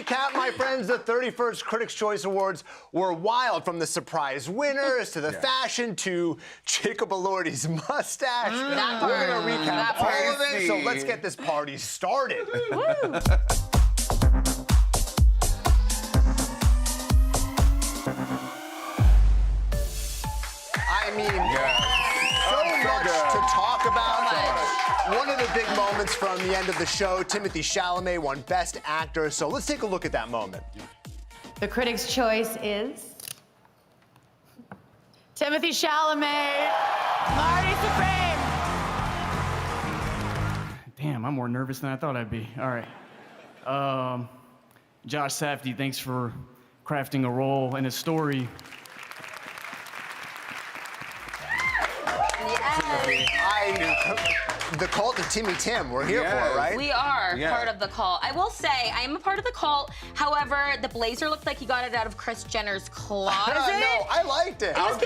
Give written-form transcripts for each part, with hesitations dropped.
recap, my friends, the 31st Critics' Choice Awards were wild, from the surprise winners to the fashion to Jacob Elordi's mustache. We're going to recap all of it, so let's get this party started. Woo. I mean, so much to talk about. One of the big moments from the end of the show, Timothée Chalamet won Best Actor. So let's take a look at that moment. The Critics' Choice is Timothée Chalamet, Marty Supreme. Damn, I'm more nervous than I thought I'd be. All right. Josh Safdie, thanks for crafting a role and a story. The cult of Timmy Tim, we're here for it, right? We are part of the cult. I will say, I am a part of the cult. However, the blazer looked like he got it out of Kris Jenner's closet. No, I liked it. I was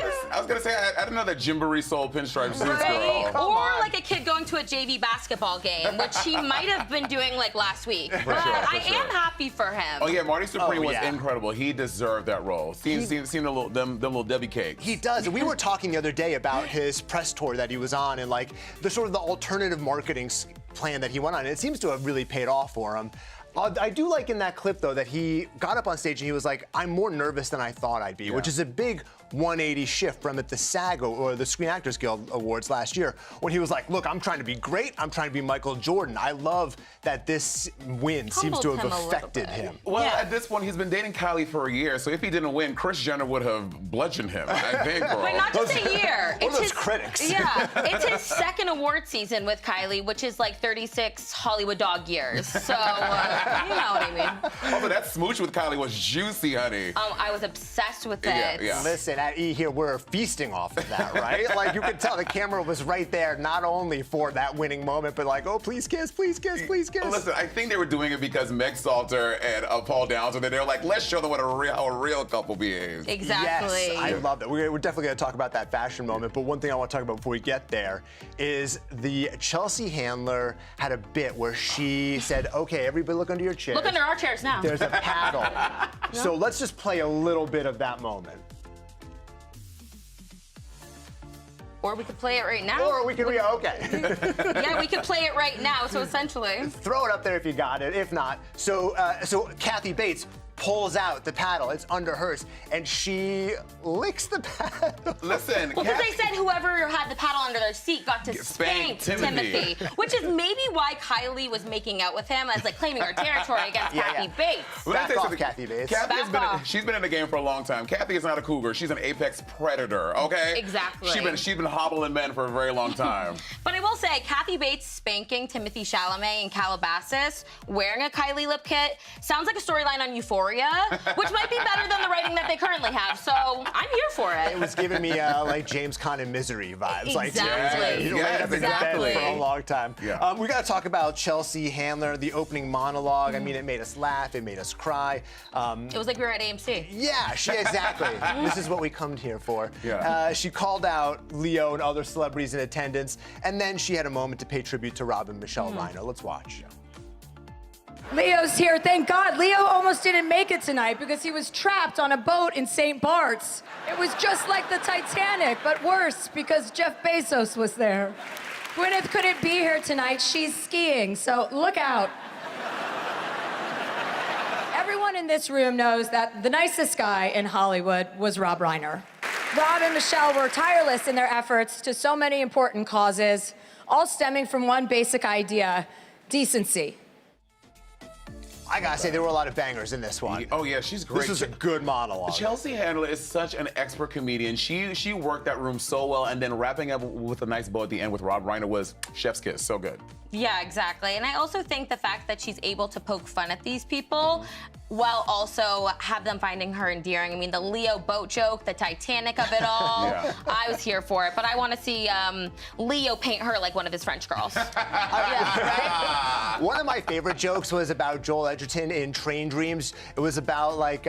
gonna say, I didn't know that Gymboree sold pinstripe suits, girl. Or like a kid going to a JV basketball game, which he might have been doing like last week. But I am happy for him. Oh yeah, Marty Supreme was incredible. He deserved that role. Seen them little Debbie cakes. He does. And we were talking the other day about his press tour that he was on and like the sort of the alternative marketing plan that he went on. And it seems to have really paid off for him. I do like in that clip, though, that he got up on stage and he was like, I'm more nervous than I thought I'd be, which is a big 180 shift from at the SAG, or the Screen Actors Guild Awards last year, when he was like, look, I'm trying to be great. I'm trying to be Michael Jordan. I love that this win seems to have affected him. Well, at this point, he's been dating Kylie for a year, so if he didn't win, Kris Jenner would have bludgeoned him, I think, girl. But not just a year. It's those critics. Yeah, it's his second award season with Kylie, which is like 36 Hollywood dog years. So, you know what I mean. Oh, but that smooch with Kylie was juicy, honey. I was obsessed with it. Yeah. Listen, at E here, we're feasting off of that, right? Like, you could tell the camera was right there, not only for that winning moment, but like, oh, please kiss, please kiss, please kiss. Listen, I think they were doing it because Meg Salter and Paul Downs were there. They were like, let's show them how a real couple behaves. Exactly. Yes, I love that. We're definitely going to talk about that fashion moment, but one thing I want to talk about before we get there is the Chelsea Handler had a bit where she said, okay, everybody look under your chairs. Look under our chairs now. There's a paddle. So let's just play a little bit of that moment. Or we could play it right now. Or we could, okay. Yeah, we could play it right now, so essentially. Throw it up there if you got it. If not, so Kathy Bates pulls out the paddle. It's under hers, and she licks the paddle. Listen, well, because they said whoever had the paddle under their seat got to spank Timothy, which is maybe why Kylie was making out with him as like claiming her territory against Kathy Bates. Back off, Kathy Bates. She's been in the game for a long time. Kathy is not a cougar. She's an apex predator, okay? Exactly. She's been hobbling men for a very long time. But I will say, Kathy Bates spanking Timothée Chalamet in Calabasas, wearing a Kylie lip kit, sounds like a storyline on Euphoria, which might be better than the writing that they currently have. So I'm here for it. It was giving me like James Caan in Misery vibes. Exactly. Like, exactly. For a long time. Yeah. We got to talk about Chelsea Handler, the opening monologue. I mean, it made us laugh. It made us cry. It was like we were at AMC. Yeah, exactly. This is what we come here for. Yeah. She called out Leo and other celebrities in attendance, and then she had a moment to pay tribute to Robyn Michelle Rhino. Let's watch. Leo's here, thank God. Leo almost didn't make it tonight because he was trapped on a boat in St. Bart's. It was just like the Titanic, but worse because Jeff Bezos was there. Gwyneth couldn't be here tonight. She's skiing, so look out. Everyone in this room knows that the nicest guy in Hollywood was Rob Reiner. Rob and Michelle were tireless in their efforts to so many important causes, all stemming from one basic idea: decency. I gotta say, there were a lot of bangers in this one. Oh yeah, she's great. This was a good monologue. Chelsea Handler is such an expert comedian. She worked that room so well, and then wrapping up with a nice bow at the end with Rob Reiner was chef's kiss. So good. Yeah, exactly. And I also think the fact that she's able to poke fun at these people while also have them finding her endearing. I mean, the Leo boat joke, the Titanic of it all. I was here for it, but I want to see Leo paint her like one of his French girls. One of my favorite jokes was about Joel Edgerton in Train Dreams. It was about like,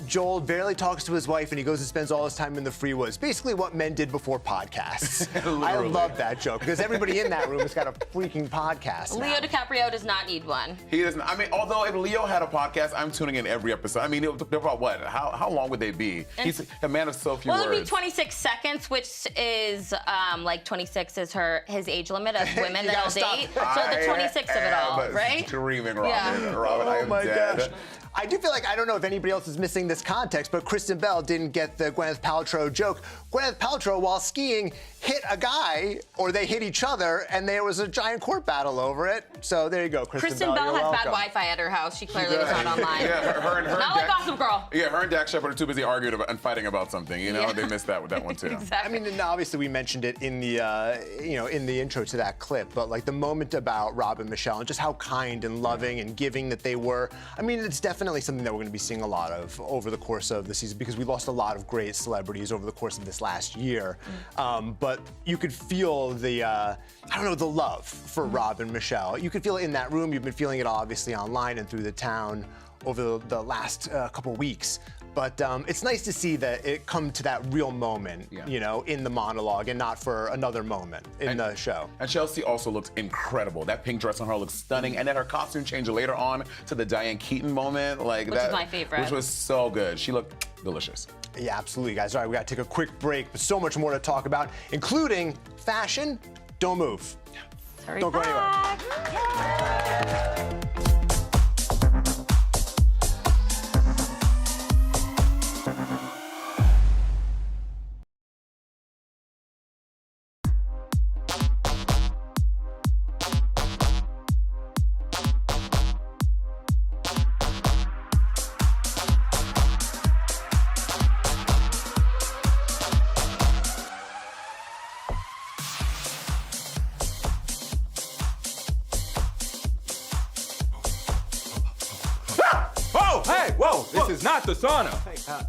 Joel barely talks to his wife and he goes and spends all his time in the free woods. Basically what men did before podcasts. I love that joke because everybody in that room has got a freaking podcast now. Leo DiCaprio does not need one. He doesn't. I mean, although if Leo had a podcast, I'm tuning in every episode. I mean, they're about what? How long would they be? He's a man of so few words. Well, it would be 26 seconds, which is like 26 is his age limit of women that'll date. So the 26 of it all, right? Dreaming, Robyn. Yeah. Robyn, I am dead. Gosh. I do feel like, I don't know if anybody else is missing this context, but Kristen Bell didn't get the Gwyneth Paltrow joke. Gwyneth Paltrow, while skiing, hit a guy, or they hit each other, and there was a giant court battle over it. So there you go, Kristen Bell, Bell has you're bad welcome. Wi-Fi at her house. She clearly was not online. Yeah, her and Not like Gossip Girl. Yeah, her and Dak Shepard are too busy arguing about, and fighting about something. You know, Yeah. they missed that one too. Exactly. I mean, and obviously we mentioned it in the, in the intro to that clip, but like the moment about Rob and Michelle and just how kind and loving and giving that they were. I mean, it's definitely something that we're going to be seeing a lot of over the course of the season because we lost a lot of great celebrities over the course of this last year. But you could feel the, the love for Rob and Michelle. You could feel it in that room. You've been feeling it obviously online and through the town over the last couple weeks. But it's nice to see that it come to that real moment, you know, in the monologue and not for another moment in the show. And Chelsea also looks incredible. That pink dress on her looks stunning. And then her costume change later on to the Diane Keaton moment. Like Which is my favorite. Which was so good. She looked delicious. Yeah, absolutely, guys. All right, we got to take a quick break, but so much more to talk about, including fashion. Don't move. Hurry Don't go back. anywhere. Hey, whoa, this is not the sauna. Hey,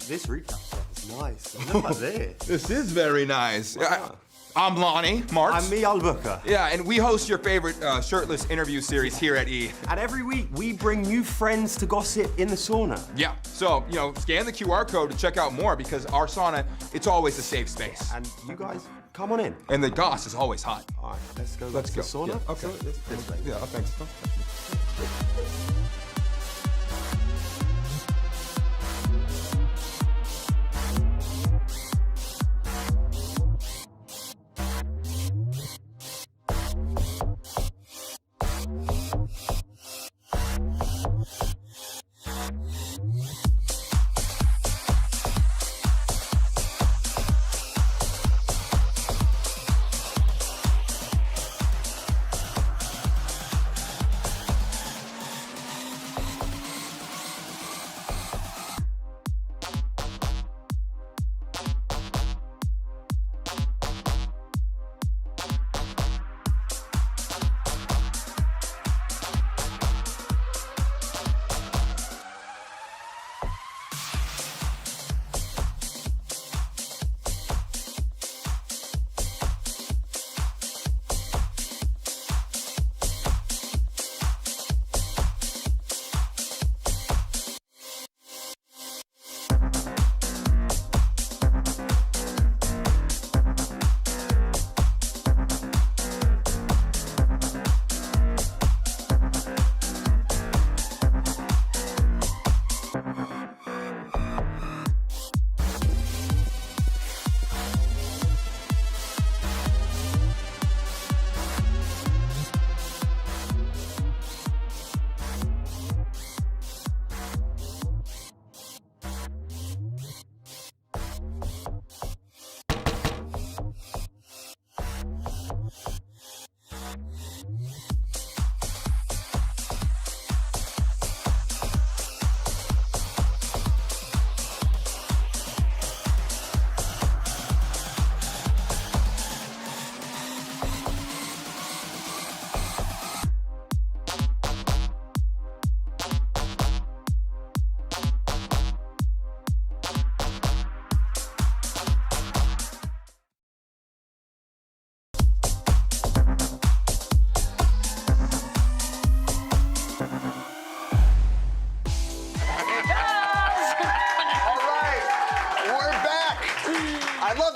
this recap set is nice. Look at this. This is very nice. I'm Lonnie Martz. I'm me, Albuquerque. Yeah, and we host your favorite shirtless interview series here at E. And every week, we bring new friends to gossip in the sauna. Yeah, so, you know, scan the QR code to check out more because our sauna, it's always a safe space. And you guys, come on in. And the goss is always hot. All right, let's go. Let's to go. the sauna. Yeah, okay. So, this way. Yeah, thanks.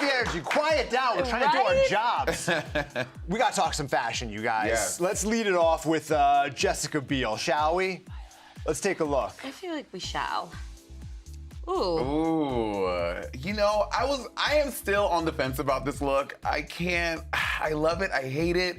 love the energy. Quiet down. We're trying to do our jobs. We got to talk some fashion, you guys. Yes. Let's lead it off with Jessica Biel, shall we? Let's take a look. I feel like we shall. Ooh. Ooh, you know, I am still on the fence about this look. I love it, I hate it.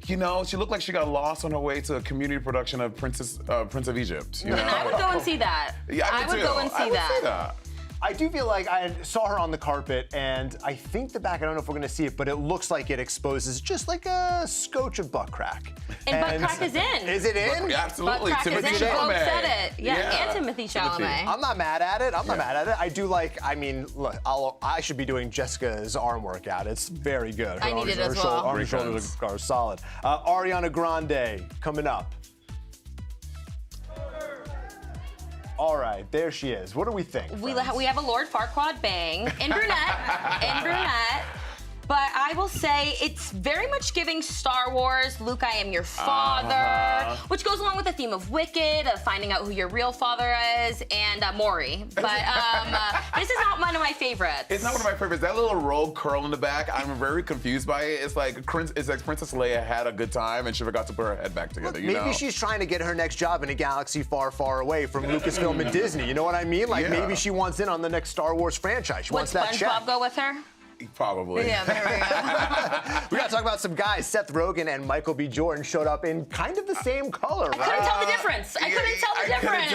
You know, she looked like she got lost on her way to a community production of Prince of Egypt. You know? And I would go and see that. Yeah, I would go and see that. I do feel like I saw her on the carpet, and I think the back, I don't know if we're gonna see it, but it looks like it exposes just like a scotch of butt crack. And butt crack is in. Is it in? Absolutely. Butt crack Timothy is in. Both Chalamet. said it. Yeah, and Timothy Chalamet. I'm not mad at it. I'm not mad at it. I do like, I mean, look, I should be doing Jessica's arm workout. It's very good. I need it as well. Arm and shoulders are solid. Ariana Grande coming up. All right, there she is. What do we think? We have a Lord Farquaad bang in brunette. But I will say it's very much giving Star Wars, Luke, I am your father, which goes along with the theme of Wicked, of finding out who your real father is, and Maury. But this is not one of my favorites. It's not one of my favorites. That little rogue curl in the back, I'm very confused by it. It's like Princess Leia had a good time and she forgot to put her head back together. Look, maybe she's trying to get her next job in a galaxy far, far away from Lucasfilm and Disney. You know what I mean? Like maybe she wants in on the next Star Wars franchise. She wants that check. Would SpongeBob go with her? Probably. Yeah, there we go. We gotta talk about some guys. Seth Rogen and Michael B. Jordan showed up in kind of the same color, right? I couldn't tell the difference. I couldn't tell the difference.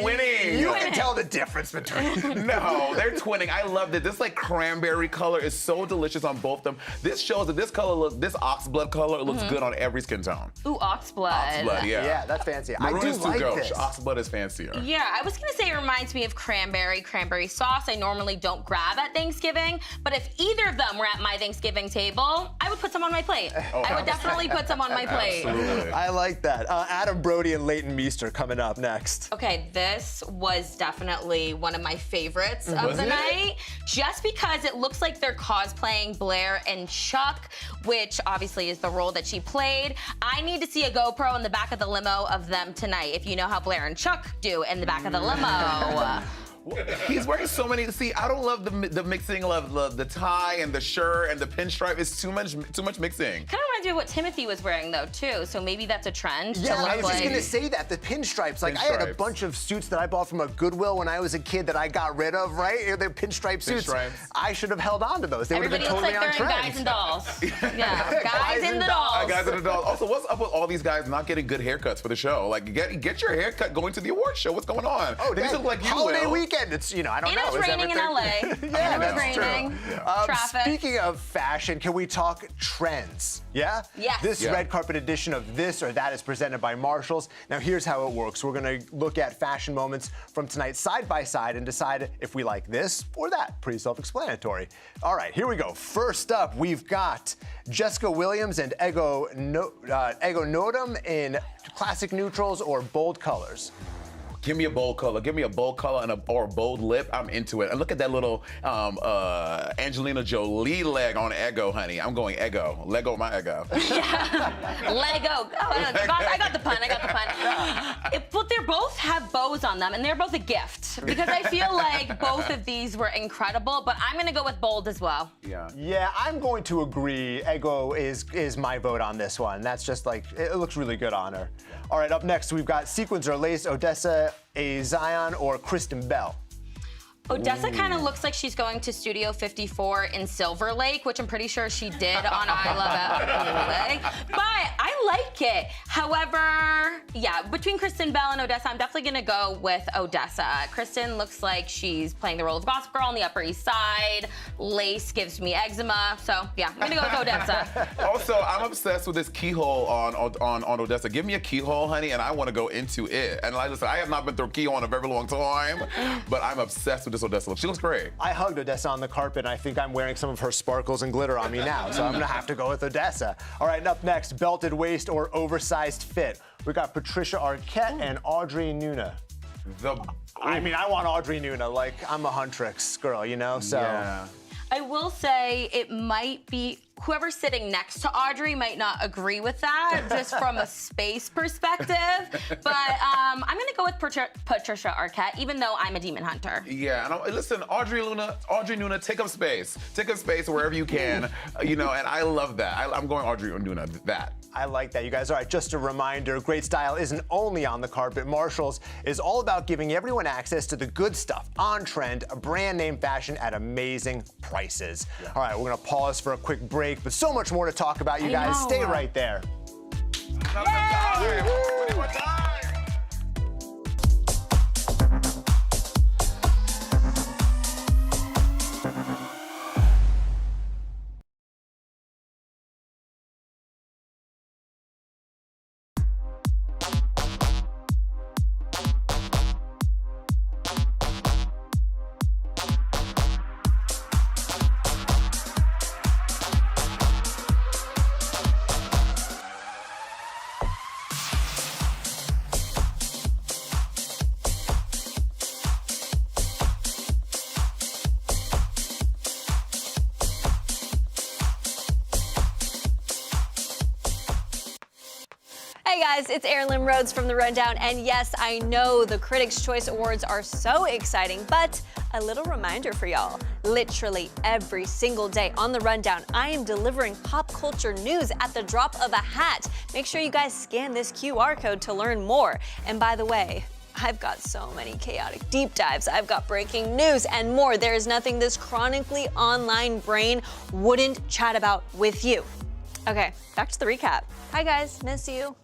Twinning. You can tell the difference between. No, they're twinning. I loved it. This like cranberry color is so delicious on both of them. This shows that this oxblood color looks good on every skin tone. Ooh, oxblood. Oxblood, yeah. Yeah, that's fancy. Maroon I do is too like gauche. this. Oxblood is fancier. Yeah, I was gonna say it reminds me of cranberry sauce. I normally don't grab at Thanksgiving, but if either of them were at my Thanksgiving table, I would put some on my plate. I would definitely put some on my plate. Absolutely. I like that. Adam Brody and Leighton Meester coming up next. Okay, this was definitely one of my favorites of the night, just because it looks like they're cosplaying Blair and Chuck, which obviously is the role that she played. I need to see a GoPro in the back of the limo of them tonight, if you know how Blair and Chuck do in the back of the limo. He's wearing so many. See, I don't love the mixing of the tie and the shirt and the pinstripe. It's too much mixing. Kind of reminds me of what Timothy was wearing though too. So maybe that's a trend. Yeah, to look I was just like. gonna say that, the pinstripes. Like I had a bunch of suits that I bought from a Goodwill when I was a kid that I got rid of, right? They're pinstripe suits. Pinstripes. I should have held on to those. They would have been Everybody totally looks like on they're in trend. Guys and Dolls. Yeah, Guys and the Dolls. Guys and the Dolls. Also, what's up with all these guys not getting good haircuts for the show? Like, get your haircut going to the award show. What's going on? Oh, they look like you, holiday Will. weekend. It's I don't And know. it was Is raining in everything- LA. Yeah, And it was that's raining. true. Traffic. Speaking of fashion, can we talk trends? Yeah? Yes. This Yeah. red carpet edition of This or That is presented by Marshalls. Now here's how it works. We're gonna look at fashion moments from tonight side by side and decide if we like this or that. Pretty self-explanatory. All right, here we go. First up, we've got Jessica Williams and Ego Nodum in classic neutrals or bold colors. Give me a bold color. Give me a bold color or a bold lip. I'm into it. And look at that little Angelina Jolie leg on Ego, honey. I'm going Ego. Lego my Ego. Lego. Oh, I got the pun. But they both have bows on them, and they're both a gift because I feel like both of these were incredible. But I'm gonna go with bold as well. Yeah. Yeah, I'm going to agree. Ego is my vote on this one. That's just like, it looks really good on her. All right, up next, we've got Sequins or Lace, Odessa, a Zion, or Kristen Bell. Odessa kind of looks like she's going to Studio 54 in Silver Lake, which I'm pretty sure she did on I Love Lake. But I like it. However, yeah, between Kristen Bell and Odessa, I'm definitely gonna go with Odessa. Kristen looks like she's playing the role of Gossip Girl on the Upper East Side. Lace gives me eczema, so yeah, I'm gonna go with Odessa. Also, I'm obsessed with this keyhole on Odessa. Give me a keyhole, honey, and I want to go into it. And like, listen, I have not been through a keyhole in a very long time, but I'm obsessed with this Odessa look. She looks great. I hugged Odessa on the carpet, and I think I'm wearing some of her sparkles and glitter on me now, so I'm gonna have to go with Odessa. All right, and up next, belted waist or oversized fit. We got Patricia Arquette and Audrey Nuna. I mean, I want Audrey Nuna. Like, I'm a Huntrix girl, you know, so. Yeah. I will say it might be, whoever's sitting next to Audrey might not agree with that, just from a space perspective. But I'm gonna go with Patricia Arquette, even though I'm a demon hunter. Yeah, and listen, Audrey Nuna, take up space. Take up space wherever you can, you know, and I love that. I'm going Audrey Nuna, that. I like that, you guys. All right, just a reminder, great style isn't only on the carpet. Marshall's is all about giving everyone access to the good stuff, on-trend, brand name fashion at amazing prices. Yeah. All right, we're gonna pause for a quick break, but so much more to talk about, you guys. Stay right there. Hey guys, it's Erin Rhodes from The Rundown, and yes, I know the Critics' Choice Awards are so exciting, but a little reminder for y'all. Literally every single day on The Rundown, I am delivering pop culture news at the drop of a hat. Make sure you guys scan this QR code to learn more. And by the way, I've got so many chaotic deep dives. I've got breaking news and more. There is nothing this chronically online brain wouldn't chat about with you. Okay, back to the recap. Hi guys, miss you.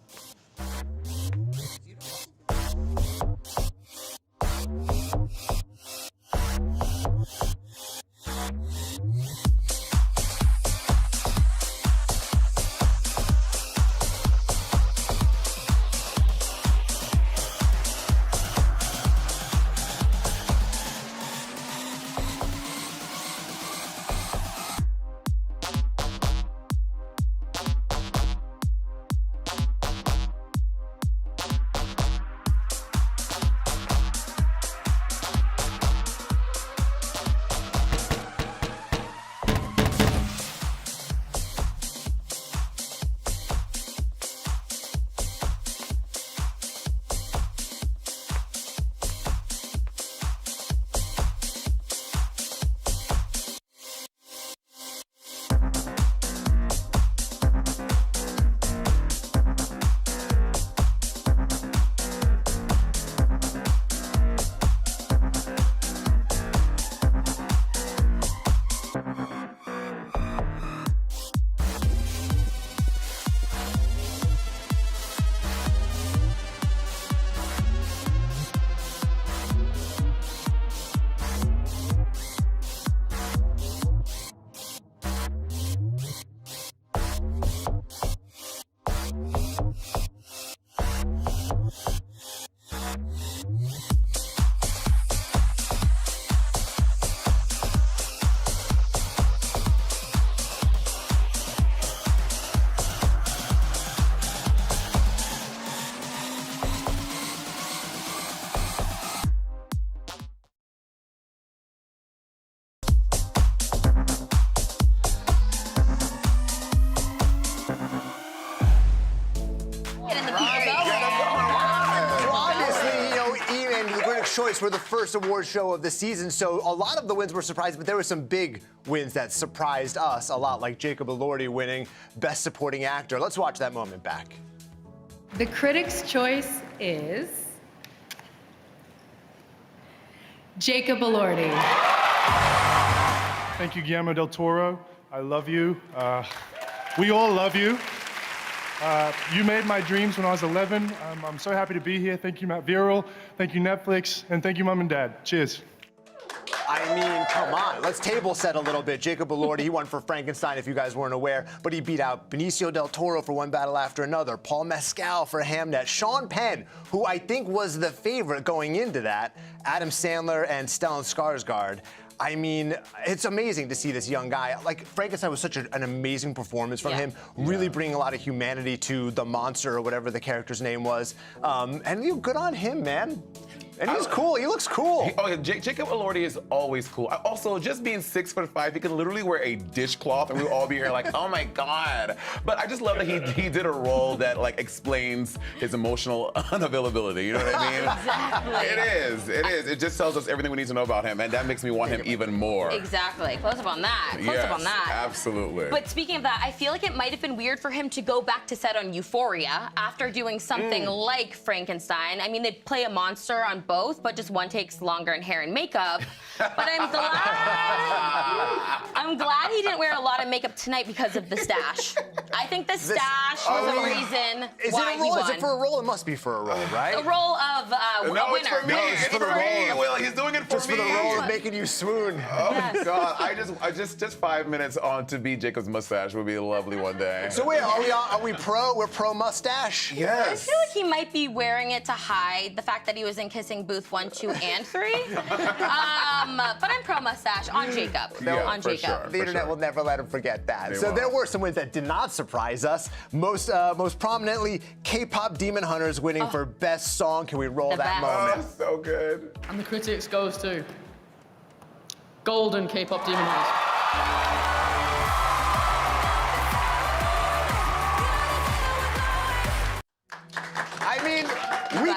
Choice were the first award show of the season, so a lot of the wins were surprising, but there were some big wins that surprised us a lot, like Jacob Elordi winning Best Supporting Actor. Let's watch that moment back. The Critics' Choice is Jacob Elordi. Thank you, Guillermo del Toro. I love you. We all love you. You made my dreams when I was 11. I'm so happy to be here. Thank you, Matt Viral. Thank you, Netflix. And thank you, Mom and Dad. Cheers. I mean, come on. Let's table set a little bit. Jacob Elordi, he won for Frankenstein, if you guys weren't aware, but he beat out Benicio del Toro for One Battle After Another, Paul Mescal for Hamnet, Sean Penn, who I think was the favorite going into that, Adam Sandler, and Stellan Skarsgård. I mean, it's amazing to see this young guy. Like, Frankenstein was such an amazing performance from him, really bringing a lot of humanity to the monster or whatever the character's name was. And good on him, man. And he's cool. He looks cool. Jacob Elordi is always cool. Also, just being 6'5", he can literally wear a dishcloth and we'll all be here like, oh my God. But I just love that he did a role that like explains his emotional unavailability. You know what I mean? Exactly. It is. It just tells us everything we need to know about him, and that makes me want him even more. Exactly. Close up on that. Close up on that. Absolutely. But speaking of that, I feel like it might have been weird for him to go back to set on Euphoria after doing something like Frankenstein. I mean, they play a monster on both, but just one takes longer in hair and makeup. But I'm glad he didn't wear a lot of makeup tonight because of the stash. I think the stash was the reason why he won. Is it for a role? It must be for a role, right? The role of a winner. It's for me. It's for me. Will, he's doing it for just me. Just for the role of making you swoon. Oh my God! I just 5 minutes on to be Jacob's mustache would be lovely one day. So wait, are we pro? We're pro mustache? Yes. I feel like he might be wearing it to hide the fact that he was in Kissing Booth 1, 2, and 3. But I'm pro mustache on Jacob. On Jacob. Sure, the internet will never let him forget that. They So won't. there were some wins that did not surprise us. Most prominently, K-pop Demon Hunters winning for Best Song. Can we roll that moment? Oh, so good. And the critics goes to Golden K-pop Demon Hunters. I mean, we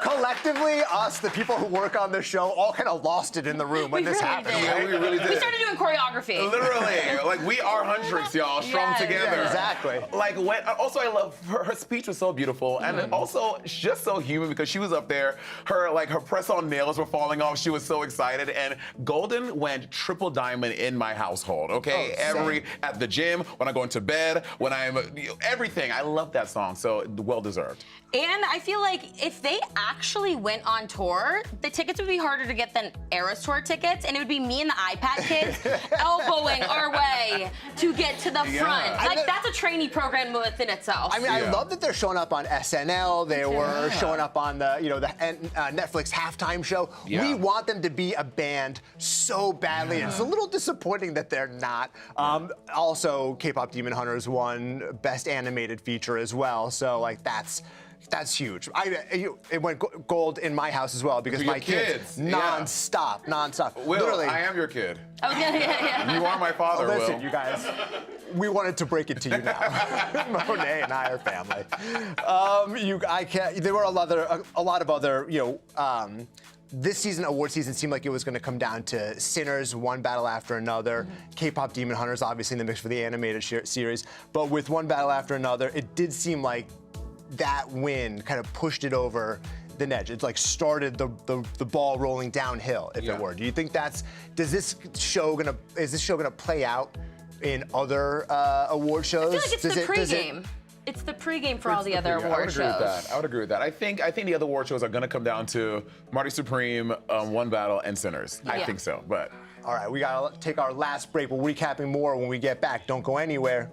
collectively, us, the people who work on this show, all kind of lost it in the room when this happened. Yeah, we really did. We started doing choreography. Literally, like we are Huntrix, y'all, strong Yes. together. Yeah, exactly. Like when, also I love her speech was so beautiful, and also just so human because she was up there, her press-on nails were falling off. She was so excited, and Golden went triple diamond in my household. Okay, at the gym, when I go into bed, when I'm everything. I love that song, so well deserved. And I feel like if they actually went on tour, the tickets would be harder to get than Eras Tour tickets, and it would be me and the iPad kids elbowing our way to get to the front. Like, that's a trainee program within itself. I mean, I love that they're showing up on SNL. They were showing up on the Netflix halftime show. Yeah. We want them to be a band so badly. And it's a little disappointing that they're not. Also, K-pop Demon Hunters won Best Animated Feature as well. So, like, that's huge. It went gold in my house as well because my kids nonstop. Will, Literally. I am your kid. Oh, yeah. You are my father, Listen, Will. you guys, we wanted to break it to you now. Monét and I are family. There were a lot of other, this season, award season, seemed like it was going to come down to Sinners, one battle after another. K-pop Demon Hunters, obviously in the mix for the animated series. But with one battle after another, it did seem like that win kind of pushed it over the edge. It's like started the ball rolling downhill, if it were. Do you think is this show gonna play out in other award shows? I feel like it's the pregame. It's the pregame for all the other award shows. I would agree with that. I think the other award shows are going to come down to Marty Supreme, One Battle, and Sinners. I think so, but. All right, we got to take our last break. We're recapping more when we get back. Don't go anywhere.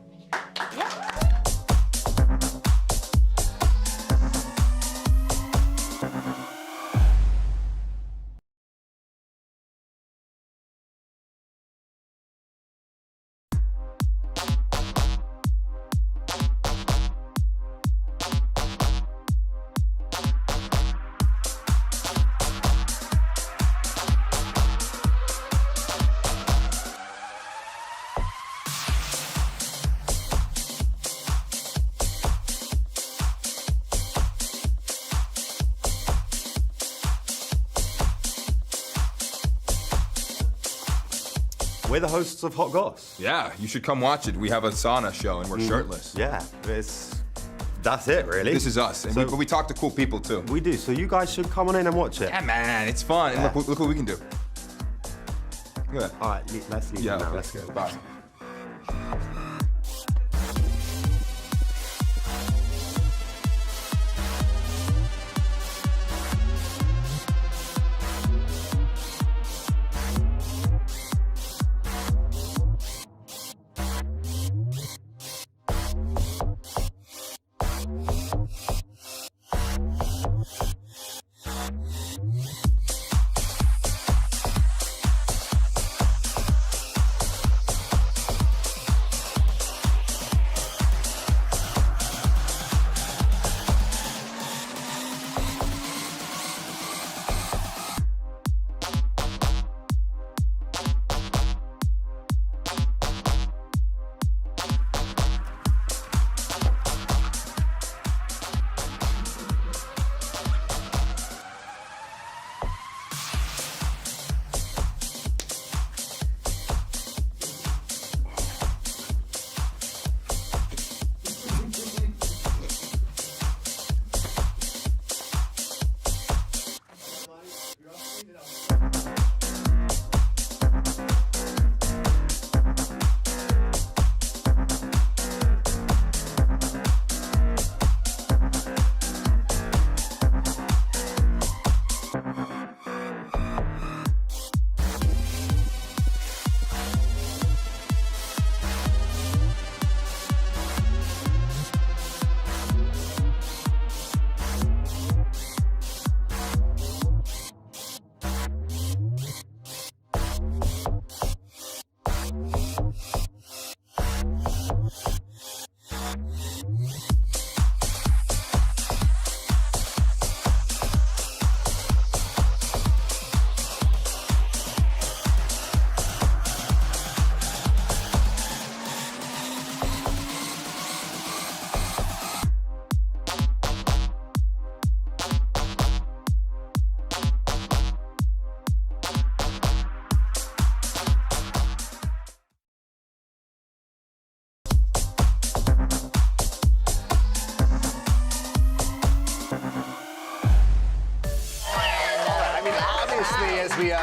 We're the hosts of Hot Goss. Yeah, you should come watch it. We have a sauna show and we're shirtless. Yeah, that's it, really. This is us. And we talk to cool people, too. We do, so you guys should come on in and watch it. Yeah, man, it's fun. And look what we can do. Good. All right, let's leave now. Okay. Let's go. Bye.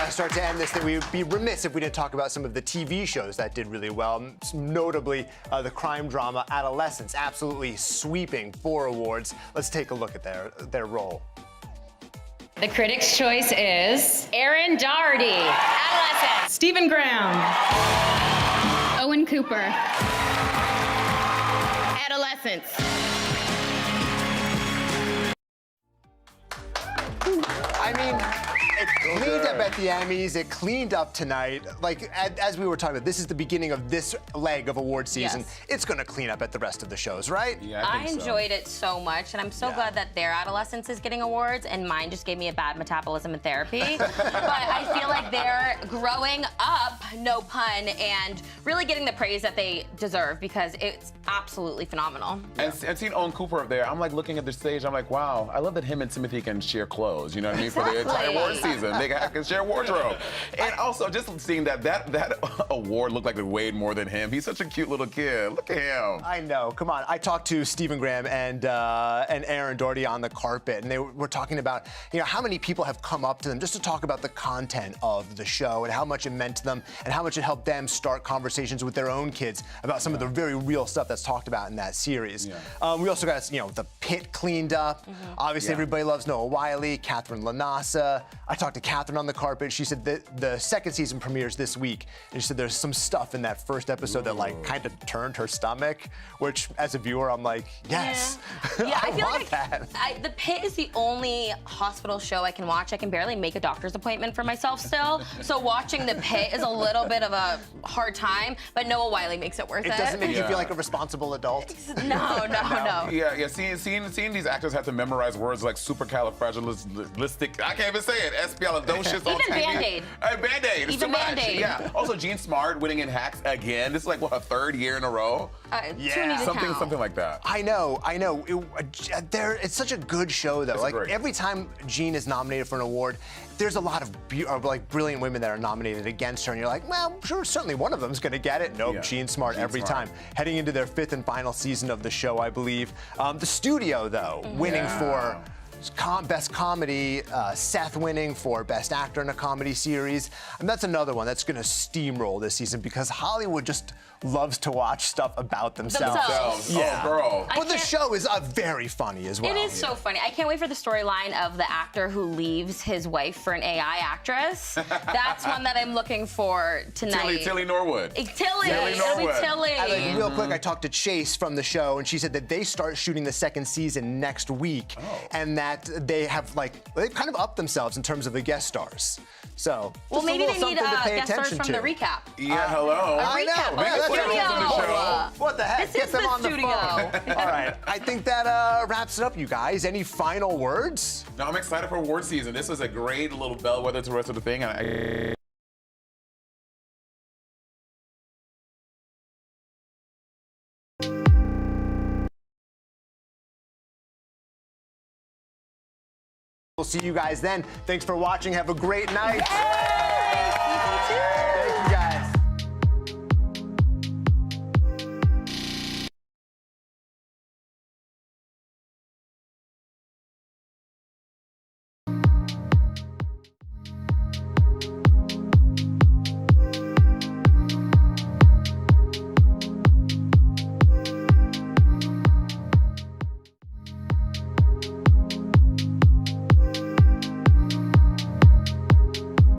to start to end this thing, we would be remiss if we didn't talk about some of the TV shows that did really well, notably the crime drama Adolescence, absolutely sweeping 4 awards. Let's take a look at their role. The Critics' Choice is Aaron Doherty, Adolescent. Stephen Graham. Owen Cooper, Adolescence. I mean, it cleaned up at the Emmys. It cleaned up tonight. Like, as we were talking about, this is the beginning of this leg of award season. Yes. It's going to clean up at the rest of the shows, right? Yeah, I enjoyed it so much, and I'm so glad that their Adolescence is getting awards, and mine just gave me a bad metabolism in therapy. But I feel like they're growing up, no pun, and really getting the praise that they deserve because it's absolutely phenomenal. And seeing Owen Cooper up there, I'm like looking at the stage, I'm like, wow, I love that him and Timothy can share clothes, you know what I mean, for the entire award season. They can share wardrobe. And also, just seeing that award looked like it weighed more than him. He's such a cute little kid. Look at him. I know. Come on. I talked to Stephen Graham and Aaron Doherty on the carpet, and they were talking about, you know, how many people have come up to them just to talk about the content of the show and how much it meant to them and how much it helped them start conversations with their own kids about some of the very real stuff that's talked about in that series. We also got, you know, the pit cleaned up. Obviously, everybody loves Noah Wiley, Catherine Lanasa. I talked to Catherine on the carpet. She said that the second season premieres this week, and she said there's some stuff in that first episode that like kind of turned her stomach, which as a viewer I'm like, yes. Yeah, I feel want like that. The Pit is the only hospital show I can watch. I can barely make a doctor's appointment for myself still. So watching The Pit is a little bit of a hard time, but Noah Wiley makes it worth it. It doesn't make you feel like a responsible adult. No. Yeah. Seeing these actors have to memorize words like supercalifragilistic. I can't even say it. Espialidocious. Even Band-Aid. Band-Aid. Even Band-Aid. Yeah. Also, Gene Smart winning in Hacks again. This is like what, a 3rd year in a row. Something like that. I know. It's such a good show, though. Like every time Gene is nominated for an award, there's a lot of brilliant women that are nominated against her, and you're like, well, sure, certainly one of them's gonna get it. Nope, Gene Smart every time. Heading into their 5th and final season of the show, I believe. The Studio, though, winning for Best Comedy, Seth winning for Best Actor in a Comedy Series. And that's another one that's gonna steamroll this season because Hollywood just loves to watch stuff about themselves. Yeah. Oh, girl. But the show is very funny as well. It is so funny. I can't wait for the storyline of the actor who leaves his wife for an AI actress. That's one that I'm looking for tonight. Tilly Norwood. Tilly. It'll be Tilly. Real quick, I talked to Chase from the show, and she said that they start shooting the 2nd season next week, and that they have they've kind of upped themselves in terms of the guest stars. So, well, maybe they need guest stars from the recap. Yeah, hello. I know. What the heck? Get them on the phone. All right. I think that wraps it up, you guys. Any final words? No, I'm excited for award season. This is a great little bellwether to the rest of the thing. We'll see you guys then. Thanks for watching. Have a great night. Yay! Season 2. Thank